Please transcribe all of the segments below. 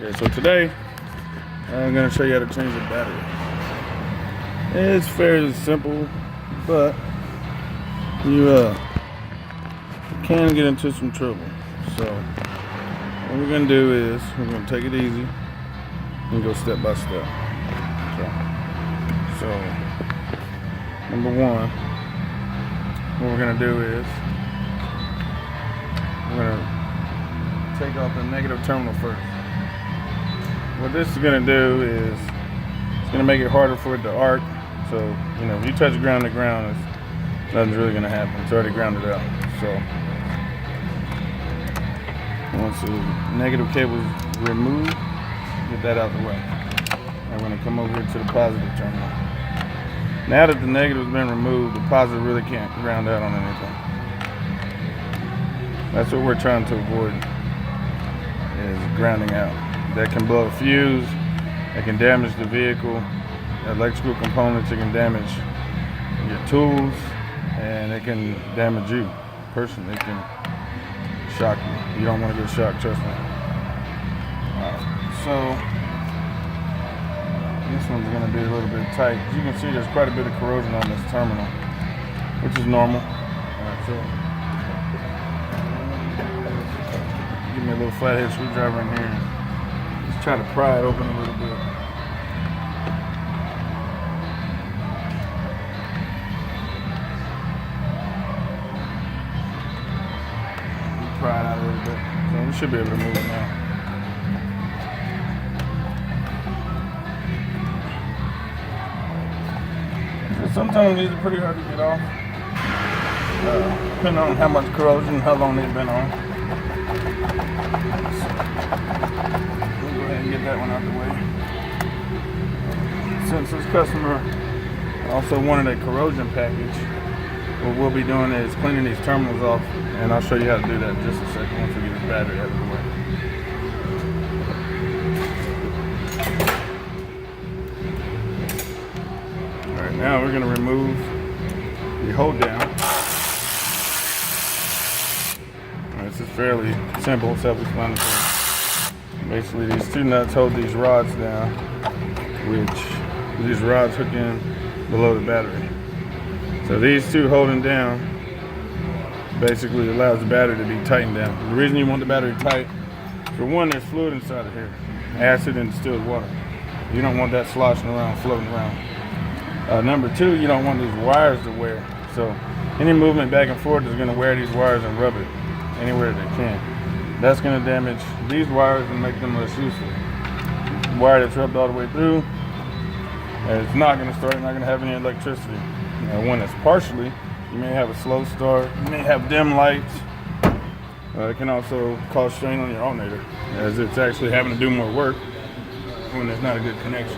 Okay, so today I'm going to show you how to change the battery. It's fairly simple, but you can get into some trouble. So what we're going to do is we're going to take it easy and go step by step. So number one, what we're going to do is we're going to take off the negative terminal first. What this is going to do is it's going to make it harder for it to arc. So, you know, if you touch ground to ground, nothing's really going to happen. It's already grounded out. So once the negative cable is removed, get that out of the way. And we're going to come over here to the positive terminal. Now that the negative has been removed, the positive really can't ground out on anything. That's what we're trying to avoid, is grounding out. That can blow a fuse, it can damage the vehicle, electrical components, it can damage your tools, and it can damage you personally. It can shock you. You don't want to get shocked, trust me. So this one's going to be a little bit tight. As you can see, there's quite a bit of corrosion on this terminal, which is normal. So give me a little flathead screwdriver in here. Just try to pry it open a little bit. Pry it out a little bit. So we should be able to move it now. So sometimes these are pretty hard to get off, depending on how much corrosion and how long they've been on. We'll go ahead and get that one out of the way. Since this customer also wanted a corrosion package, what we'll be doing is cleaning these terminals off, and I'll show you how to do that in just a second once we get this battery out of the way. Alright, now we're going to remove the hold down. This is fairly simple, self-explanatory. Basically, these two nuts hold these rods down, which these rods hook in below the battery. So these two holding down basically allows the battery to be tightened down. The reason you want the battery tight, for one, there's fluid inside of here, acid and distilled water. You don't want that sloshing around, floating around. Number two, you don't want these wires to wear. So any movement back and forth is going to wear these wires and rub it anywhere they can. That's going to damage these wires and make them less useful. The wire that's rubbed all the way through, it's not going to start, not going to have any electricity. Now, when it's partially, you may have a slow start, you may have dim lights. It can also cause strain on your alternator, as it's actually having to do more work when there's not a good connection.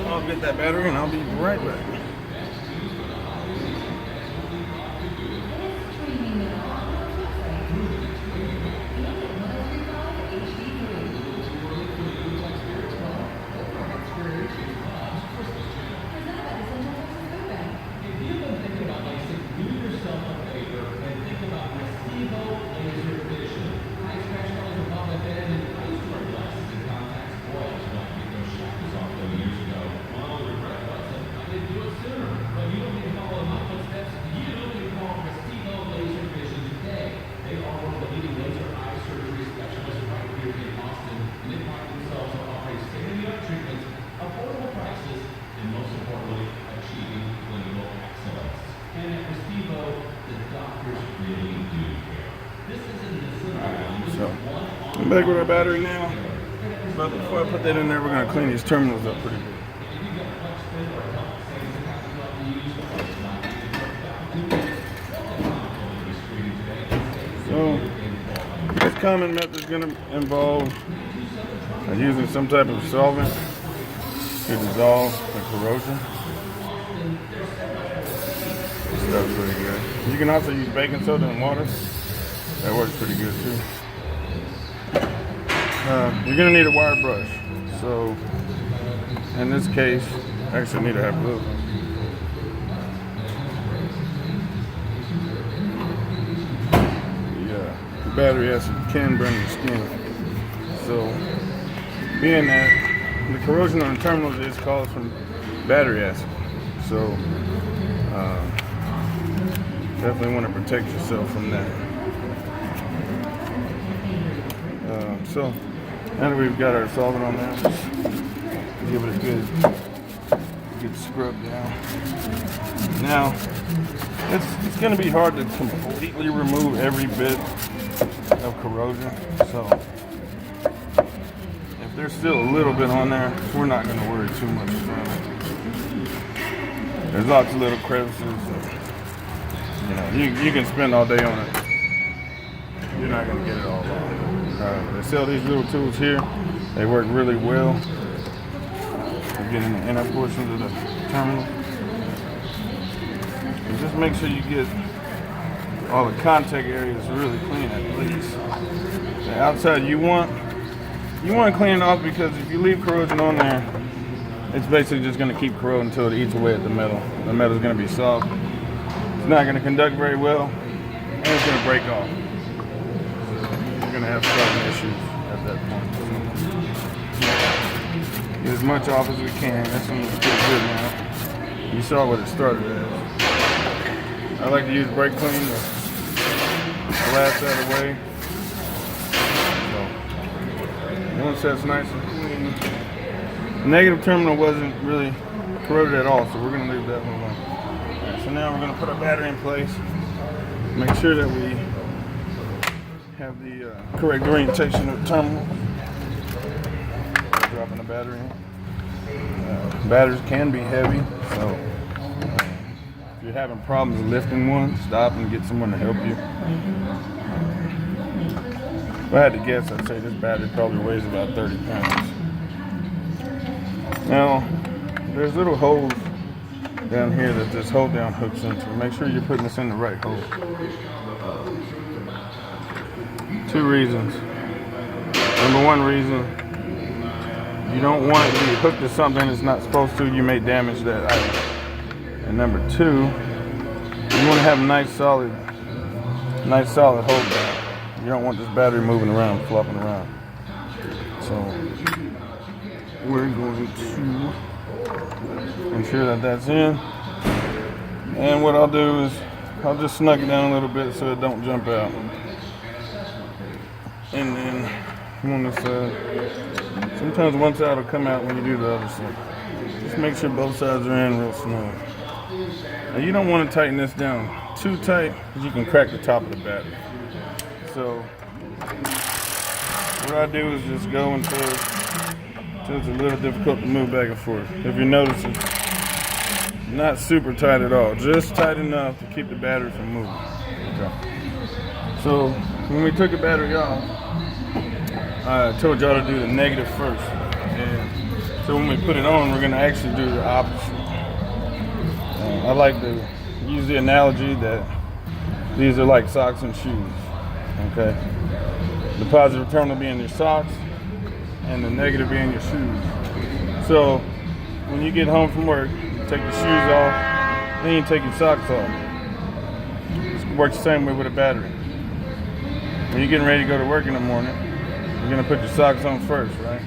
I'll get that battery and I'll be right back. So I'm back with our battery now, but before I put that in there, we're going to clean these terminals up pretty good. So this common method is going to involve using some type of solvent to dissolve the corrosion. This stuff's pretty good. You can also use baking soda and water. That works pretty good too. You're going to need a wire brush. So in this case, actually I need to have glue. the battery acid can burn your skin. So, being that the corrosion on the terminals is caused from battery acid, so definitely want to protect yourself from that. So now that we've got our solvent on there, just give it a good scrub down. Now, it's going to be hard to completely remove every bit of corrosion, so if there's still a little bit on there, we're not going to worry too much about it. There's lots of little crevices. You can spend all day on it. You're not going to get it all off. They sell these little tools here. They work really well. They get in the inner portions of the terminal. And just make sure you get all the contact areas really clean at least. The outside you want to clean it off, because if you leave corrosion on there, it's basically just going to keep corroding until it eats away at the metal. The metal's going to be soft. It's not going to conduct very well, and it's going to break off. You're going to have starting issues at that point. Get as much off as we can. That's when it's pretty good now. You saw what it started as. I like to use brake clean to blast that away. So, once that's nice and clean, the negative terminal wasn't really corroded at all, so we're going to leave that one alone. Right, so now we're going to put our battery in place. Make sure that we have the correct orientation of the terminal. Dropping the battery in. Batteries can be heavy, so if you're having problems lifting one, stop and get someone to help you. If I had to guess, I'd say this battery probably weighs about 30 pounds. Now, there's little holes down here that this hold down hooks into. Make sure you're putting this in the right hole. Two reasons. Number one reason, you don't want it to be hooked to something it's not supposed to. You may damage that item. And number two, you want to have a nice solid hold down. You don't want this battery moving around, flopping around. So we're going to ensure that that's in. And what I'll do is I'll just snug it down a little bit so it don't jump out. And then on this side, sometimes one side will come out when you do the other side. Just make sure both sides are in real snug. Now you don't want to tighten this down too tight, because you can crack the top of the battery. So what I do is just go until it's a little difficult to move back and forth. If you notice, it's not super tight at all, just tight enough to keep the battery from moving. Okay. So when we took the battery off, I told y'all to do the negative first. And so when we put it on, we're going to actually do the opposite. I like to use the analogy that these are like socks and shoes. Okay? The positive terminal being your socks and the negative being your shoes. So when you get home from work, you take your shoes off, then you take your socks off. It works the same way with a battery. When you're getting ready to go to work in the morning, you're going to put your socks on first, right?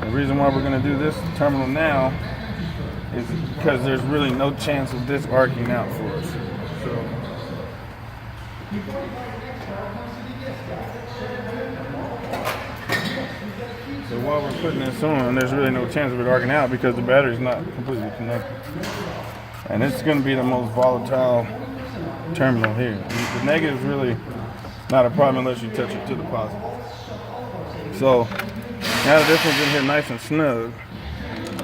The reason why we're going to do this terminal now is because there's really no chance of this arcing out for us. So while we're putting this on, there's really no chance of it arcing out because the battery's not completely connected. And it's going to be the most volatile terminal here. The negative's really not a problem unless you touch it to the positive. So now that this one's in here nice and snug,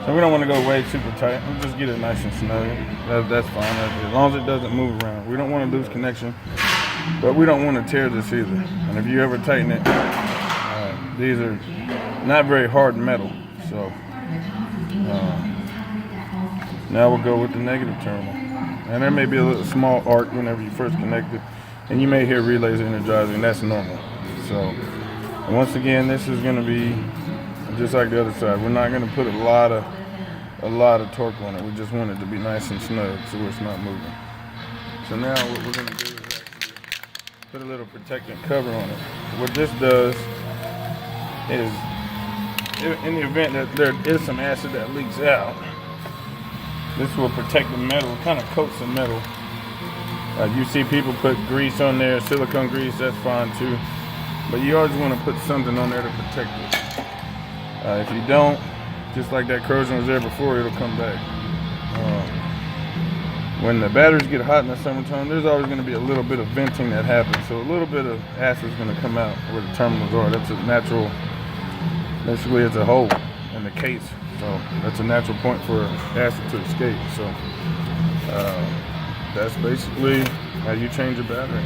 so we don't want to go way super tight. We'll just get it nice and snug. That's fine. As long as it doesn't move around. We don't want to lose connection, but we don't want to tear this either. And if you ever tighten it, these are not very hard metal. So now we'll go with the negative terminal. And there may be a little small arc whenever you first connect it. And you may hear relays energizing. That's normal. So once again, this is going to be just like the other side. We're not going to put a lot of torque on it. We just want it to be nice and snug so it's not moving. So now what we're going to do is actually put a little protectant cover on it. What this does is, in the event that there is some acid that leaks out, this will protect the metal, kind of coats the metal. You see people put grease on there, silicone grease, that's fine too. But you always want to put something on there to protect it. If you don't, just like that corrosion was there before, it'll come back. When the batteries get hot in the summertime, there's always going to be a little bit of venting that happens. So a little bit of acid is going to come out where the terminals are. That's a natural, basically it's a hole in the case. So that's a natural point for acid to escape. So that's basically how you change a battery.